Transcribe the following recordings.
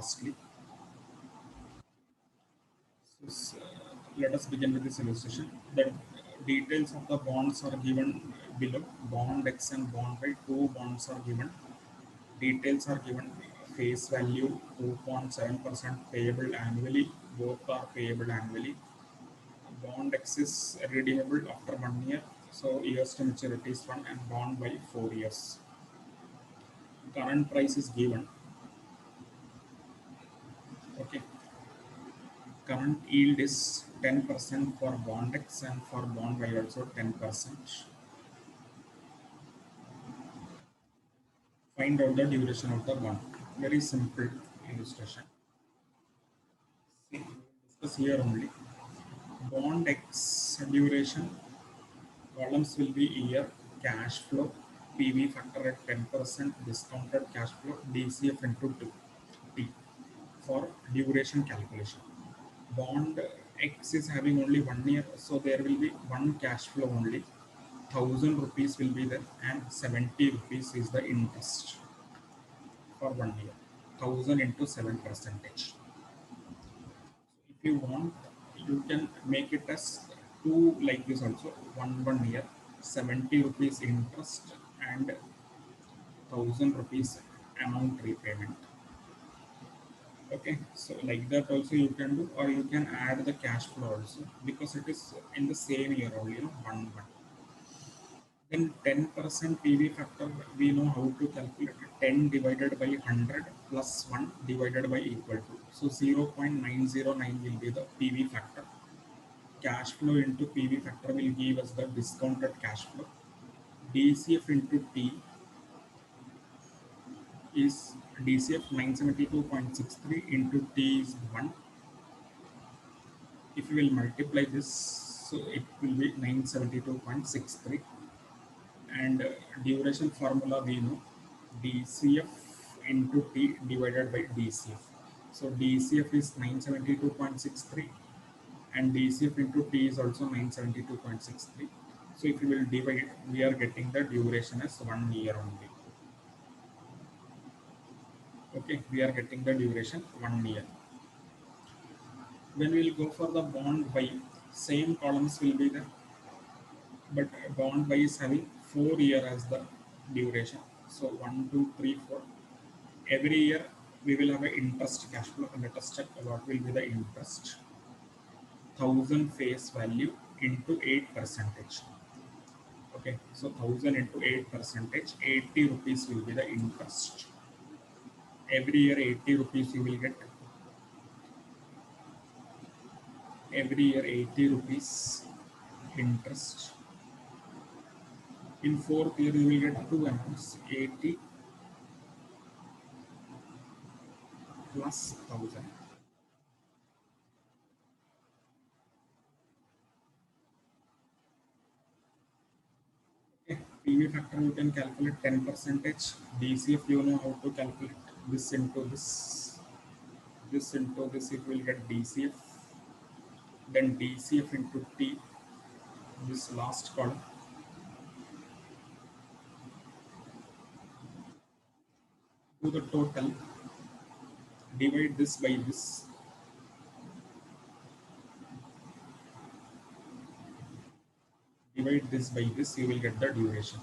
costly. So, let us begin with this illustration. The details of the bonds are given below. Bond X and bond Y. Two bonds are given. Details are given. Face value 2.7% payable annually. Both are payable annually. Bond X is redeemable after 1 year. So years to maturity is 1 and bond by 4 years. Current price is given. Okay. Current yield is 10% for bond X and for bond Y also 10%. Find out the duration of the bond. Very simple illustration. See, discuss here only. Bond X duration columns will be year, cash flow, PV factor at 10%, discounted cash flow, DCF into T for duration calculation. Bond X is having only 1 year, so there will be one cash flow only. 1,000 rupees will be there, and 70 rupees is the interest for 1 year. 1,000 into 7%. If you want, you can make it as two like this also. 1 year, 70 rupees interest and 1,000 rupees amount repayment. Okay, so like that also you can do, or you can add the cash flow also because it is in the same year only, 1. Then 10% PV factor, we know how to calculate it. 10 divided by 100 plus 1 divided by equal to. So 0.909 will be the PV factor. Cash flow into PV factor will give us the discounted cash flow. DCF into T is DCF 972.63 into T is 1. If you will multiply this, so it will be 972.63. And duration formula we know, DCF into T divided by DCF. So DCF is 972.63 and DCF into T is also 972.63. So if you will divide, we are getting the duration as 1 year only. Okay, we are getting the duration 1 year. When we will go for the bond Y, same columns will be there, but bond Y is having 4 year as the duration. So 1, 2, 3, 4. Every year we will have an interest cash flow. Let us check what will be the interest. 1,000 face value into 8%. Okay, so 1,000 into 8%, 80 rupees will be the interest. Every year 80 rupees you will get. Every year 80 rupees interest. In 4th year you will get two amounts, 80 plus 1,000. Okay. PV factor you can calculate 10%. DCF you know how to calculate. This into this. This into this, it will get DCF. Then DCF into T, this last column. Do the total. Divide this by this. Divide this by this, you will get the duration.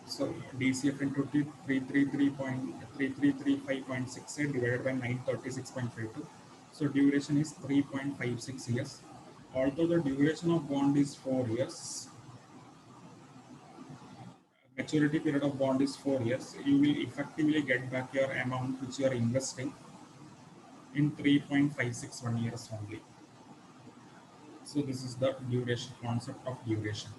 So DCF into T 3335.68 divided by 936.52. So duration is 3.56 years. Although the duration of bond is 4 years, maturity period of bond is 4 years, you will effectively get back your amount which you are investing in 3.561 years only. So this is the duration, concept of duration.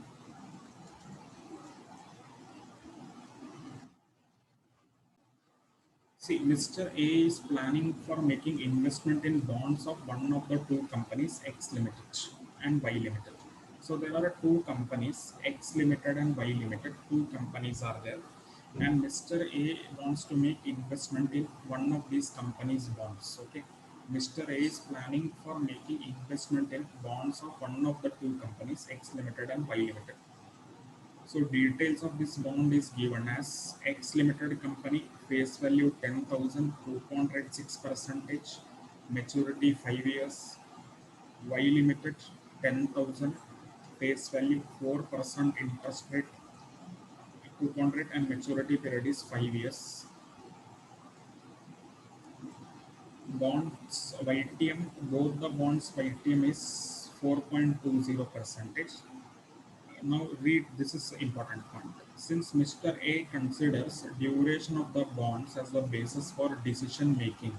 See, Mr. A is planning for making investment in bonds of one of the two companies, X Limited and Y Limited. So there are two companies, X Limited and Y Limited. Two companies are there, and Mr. A wants to make investment in one of these companies' bonds. Okay, Mr. A is planning for making investment in bonds of one of the two companies, X Limited and Y Limited. So details of this bond is given as X Limited Company, face value 10,000, coupon rate 6%, maturity 5 years. Y Limited 10,000, face value 4% interest rate, coupon rate and maturity period is 5 years. Bonds YTM, both the bonds YTM is 4.20 percentage. Now read, this is important point. Since Mr. A considers duration of the bonds as the basis for decision making,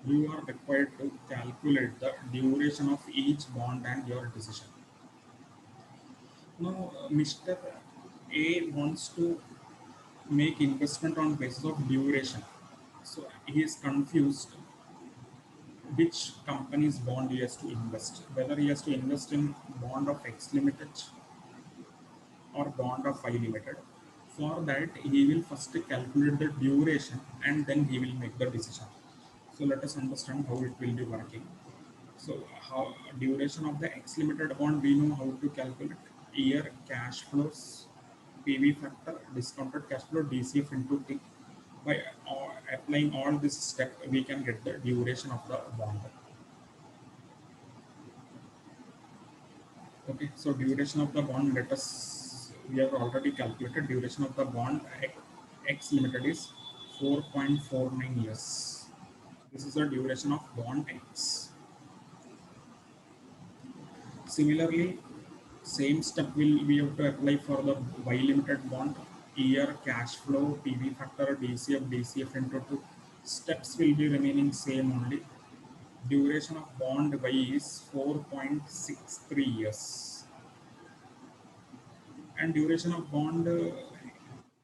you are required to calculate the duration of each bond and your decision. Now, Mr. A wants to make investment on basis of duration. So he is confused which company's bond he has to invest, whether he has to invest in bond of X Limited or bond of Y Limited. For that, he will first calculate the duration and then he will make the decision. So let us understand how it will be working. So how duration of the X Limited bond, we know how to calculate. Year cash flows, PV factor, discounted cash flow, DCF into T. By applying all this step, we can get the duration of the bond. Okay, so duration of the bond, let us, we have already calculated duration of the bond X Limited is 4.49 years. This is the duration of bond X. Similarly, same step will we have to apply for the Y Limited bond. Year cash flow, PV factor, DCF into 2. Steps will be remaining same only. Duration of bond Y is 4.63 years. And duration of bond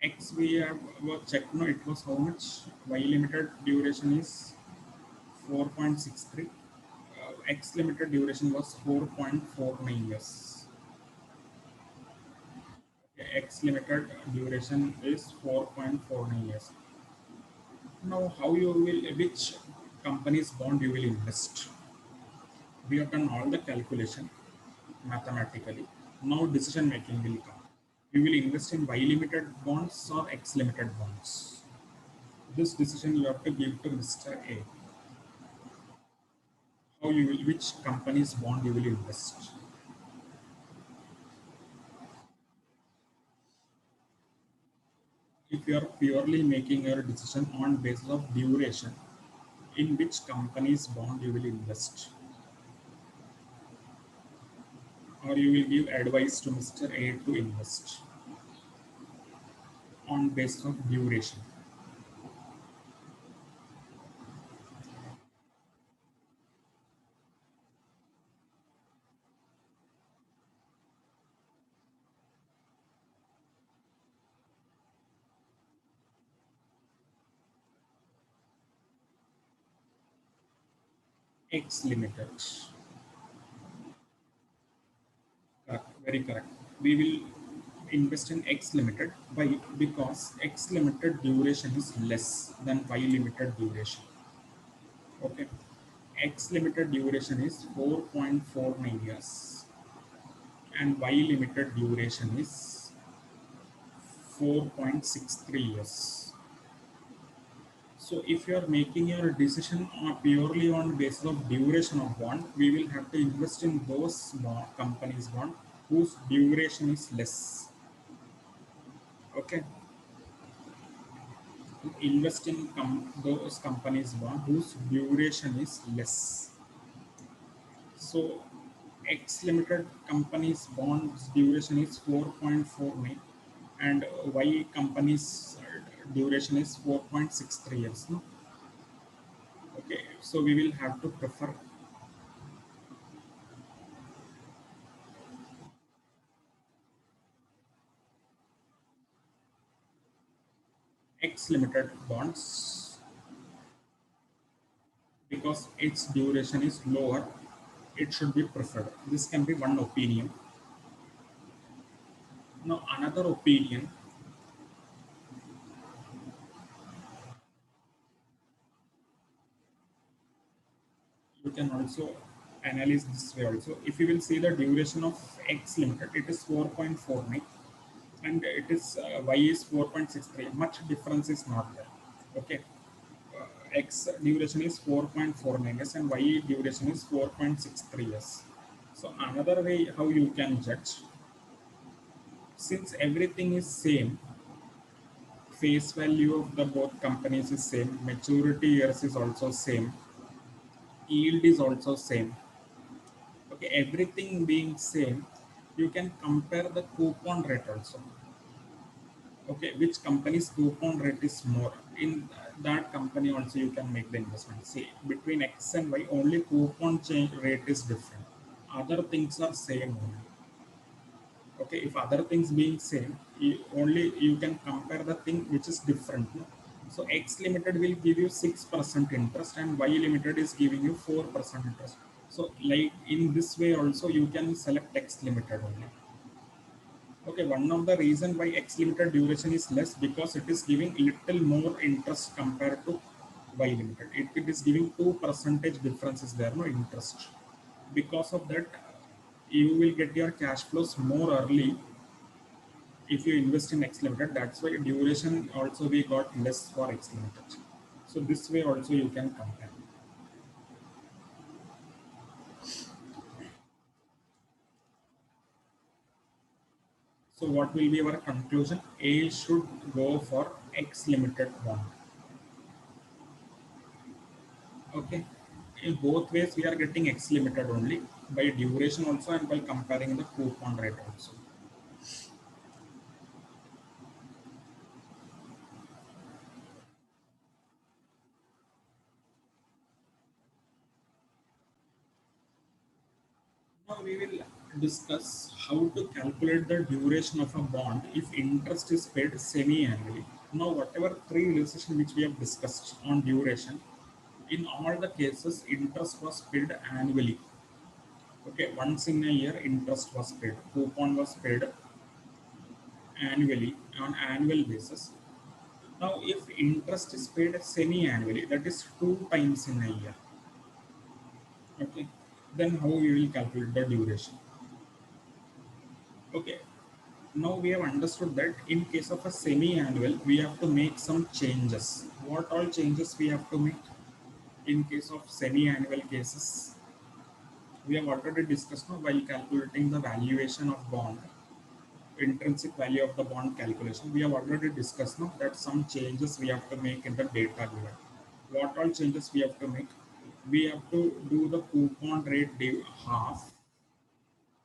X we have checked, no, it was how much? Y Limited duration is 4.63. X Limited duration was 4.49 years. X Limited duration is 4.49 years. Now, how you will, which company's bond you will invest? We have done all the calculation mathematically. Now, decision making will come. You will invest in Y Limited bonds or X Limited bonds. This decision you have to give to Mr. A. How you will, which company's bond you will invest? If you are purely making your decision on basis of duration, in which company's bond you will invest? Or you will give advice to Mr. A to invest on basis of duration. X Limited. Correct, very correct. We will invest in X Limited because X Limited duration is less than Y Limited duration. Okay. X Limited duration is 4.49 years and Y Limited duration is 4.63 years. So if you are making your decision purely on basis of duration of bond, we will have to invest in those companies bond whose duration is less. Okay. Invest in those companies bond whose duration is less. So X Limited company's bonds duration is 4.49 and Y company's duration is 4.63 years. No? Okay, so we will have to prefer X Limited bonds because its duration is lower. It should be preferred. This can be one opinion. Now another opinion, you can also analyze this way also. If you will see the duration of X Limited, it is 4.49 and it is y is 4.63. Much difference is not there. Okay, x duration is 4.49 years and y duration is 4.63 years. So another way how you can judge, since everything is same, face value of the both companies is same, maturity years is also same, yield is also same. Okay, everything being same, you can compare the coupon rate also. Okay, which company's coupon rate is more, in that company also you can make the investment. See, between x and y only coupon change rate is different, other things are same only. Okay, if other things being same, only you can compare the thing which is different, no? So x limited will give you 6% interest and y limited is giving you 4% interest. So like in this way also you can select x limited only. Okay, one of the reason why X limited duration is less, because it is giving little more interest compared to Y limited. It is giving 2% difference is there, no interest. Because of that, you will get your cash flows more early if you invest in X limited. That's why duration also we got less for X limited. So this way also you can compare. So what will be our conclusion? A should go for X limited bond. Okay, in both ways we are getting X limited only, by duration also and by comparing the coupon rate also. Now we will discuss how to calculate the duration of a bond if interest is paid semi-annually. Now whatever three illustration which we have discussed on duration, in all the cases interest was paid annually. Okay, once in a year interest was paid, coupon was paid annually on annual basis. Now, if interest is paid semi-annually, that is 2 times in a year, okay, then how we will calculate the duration? Okay, now we have understood that in case of a semi-annual, we have to make some changes. What all changes we have to make in case of semi-annual cases? We have already discussed now while calculating the valuation of bond, intrinsic value of the bond calculation. We have already discussed now that some changes we have to make in the data given. What all changes we have to make? We have to do the coupon rate half,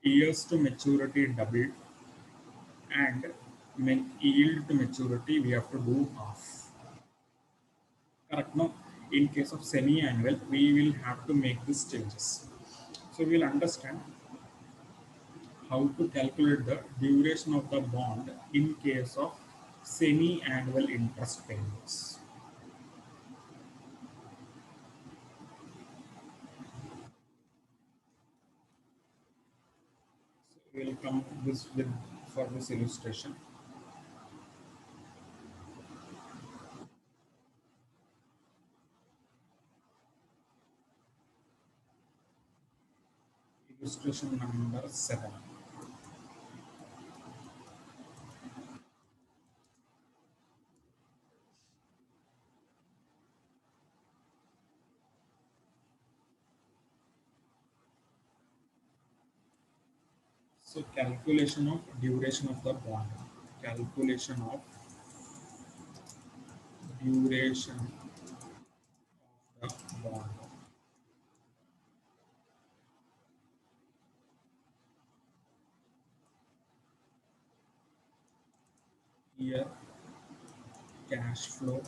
years to maturity double, and make yield to maturity we have to do half. Correct? No, in case of semi-annual, we will have to make these changes. So we will understand how to calculate the duration of the bond in case of semi-annual interest payments. So we will come this with for this illustration. Illustration number 7. So calculation of duration of the bond. Calculation of duration of the bond. Here cash flow,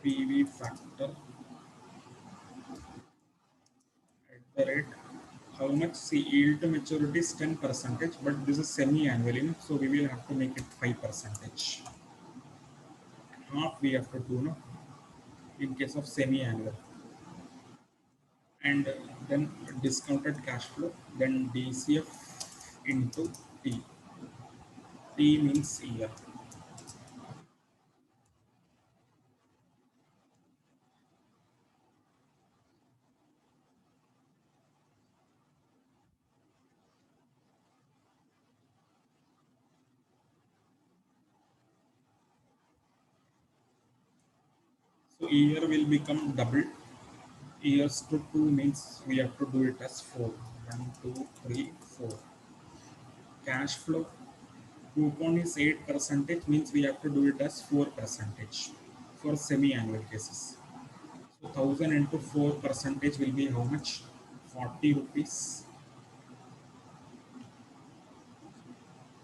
PV factor at the rate. How much? See, yield to maturity is 10%, but this is semi-annually, so we will have to make it 5%. Half we have to do, no, in case of semi-annual. And then discounted cash flow, then DCF into T. T means year. So year will become double. Years to 2 means we have to do it as 4. 1, 2, 3, 4. Cash flow coupon is 8 percentage means we have to do it as 4 percentage for semi-annual cases. So 1000 into 4 percentage will be how much? 40 rupees.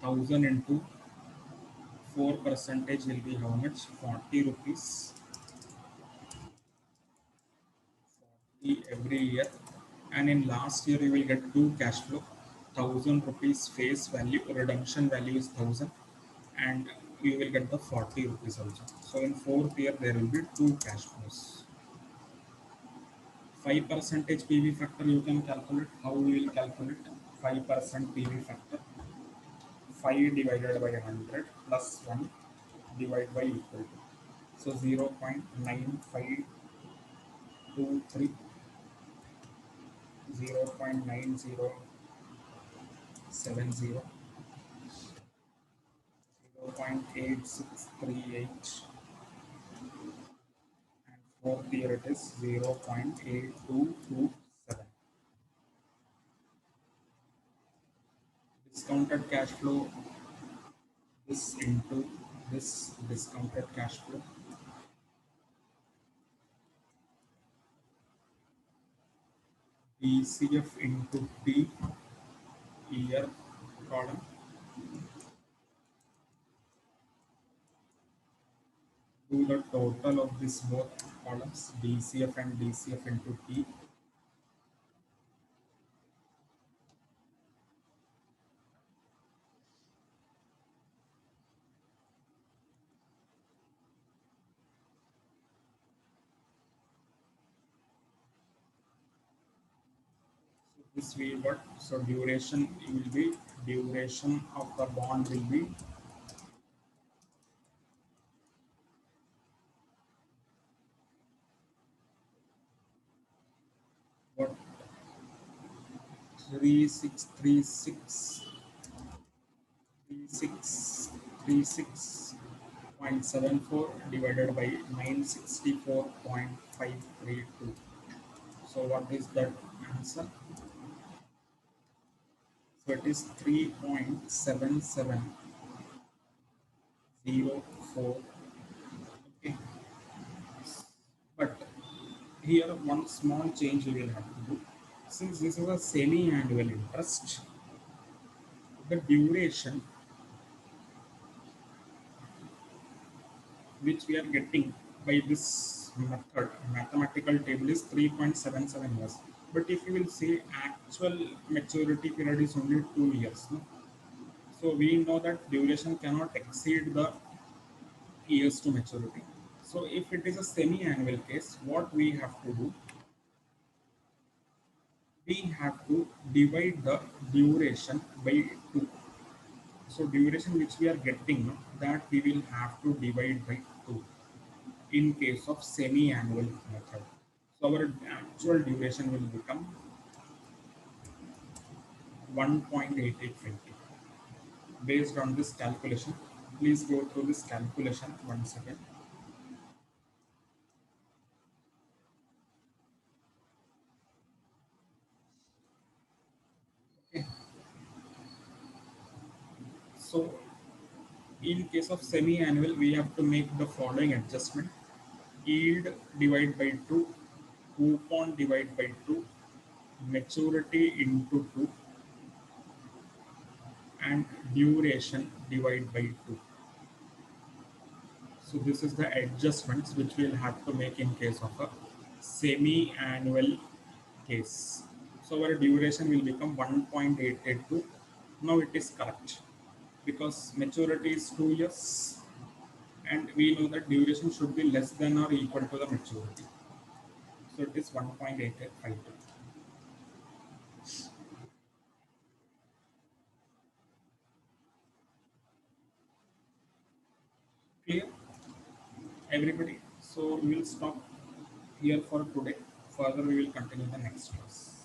1000 into 4 percentage will be how much? 40 rupees every year. And in last year you will get two cash flow. 1000 rupees face value, redemption value is 1000, and you will get the 40 rupees also. So in fourth year there will be two cash flows. 5 percentage PV factor you can calculate. How we will calculate 5% PV factor? 5 divided by 100 plus 1 divided by equal to. So 0.9523, 0.9070, 0.8638, and fourth year it is 0.8227. Discounted cash flow, this into this discounted cash flow, DCF into T, year column, do the total of these both columns, DCF and DCF into T. So this will what? So duration will be, duration of the bond will be what? 3636, 3636.74 divided by 964.532. So what is that answer? So it is 3.7704. Okay. But here one small change we will have to do. Since this is a semi-annual interest, the duration which we are getting by this method, mathematical table, is 3.77 years. But if you will say actual maturity period is only 2 years. No? So we know that duration cannot exceed the years to maturity. So if it is a semi-annual case, what we have to do, we have to divide the duration by 2. So duration which we are getting, no, that we will have to divide by 2 in case of semi-annual method. So our actual duration will become 1.8820. Based on this calculation, please go through this calculation once again. Okay. So in case of semi-annual, we have to make the following adjustment: yield divide by 2, coupon divide by 2, maturity into 2, and duration divide by 2. So this is the adjustments which we'll have to make in case of a semi-annual case. So our duration will become 1.882. Now it is correct because maturity is 2 years and we know that duration should be less than or equal to the maturity. So it is 1.8852. Clear? Everybody? So we will stop here for today. Further we will continue the next class.